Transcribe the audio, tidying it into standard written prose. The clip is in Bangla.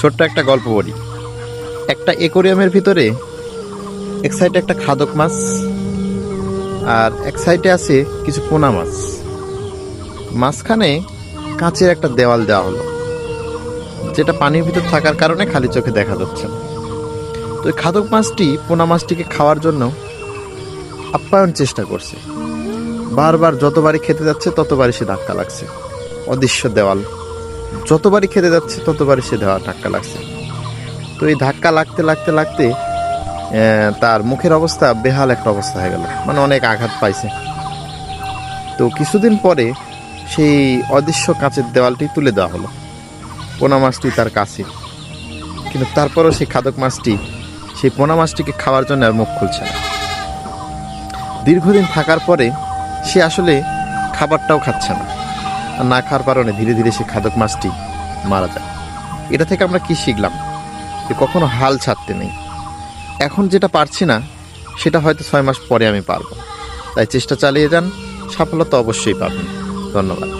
ছোট্ট একটা গল্প বলি। একটা অ্যাকোরিয়ামের ভিতরে এক সাইডে একটা খাদক মাছ আর এক সাইডে আছে কিছু পোনা মাছ। মাঝখানে কাঁচের একটা দেওয়াল দেওয়া হলো, যেটা পানির ভিতর থাকার কারণে খালি চোখে দেখা যাচ্ছে না। তো ওই খাদক মাছটি পোনা মাছটিকে খাওয়ার জন্য আপ্যায়ন চেষ্টা করছে। বারবার যতবারই খেতে যাচ্ছে ততবারই সে ধাক্কা লাগছে। অদৃশ্য দেওয়াল, যতবারই খেতে যাচ্ছে ততবারই সে ধাক্কা লাগছে। তো এই ধাক্কা লাগতে লাগতে লাগতে তার মুখের অবস্থা বেহাল একটা অবস্থা হয়ে গেল, মানে অনেক আঘাত পাইছে। তো কিছুদিন পরে সেই অদৃশ্য কাঁচের দেওয়ালটি তুলে দেওয়া হলো, পোনা মাছটি তার কাছে। কিন্তু তারপরও সেই খাদক মাছটি সেই পোনা মাছটিকে খাওয়ার জন্য আর মুখ খুলছে না। দীর্ঘদিন থাকার পরে সে আসলে খাবারটাও খাচ্ছে না, আর না খাওয়ার কারণে ধীরে ধীরে সে খাদক মাছটি মারা যায়। এটা থেকে আমরা কি শিখলাম? যে কখনো হাল ছাড়তে নেই। এখন যেটা পারছি না সেটা হয়তো 6 মাস পরে আমি পারবো, তাই চেষ্টা চালিয়ে যান, সফলতা অবশ্যই পাবেন। ধন্যবাদ।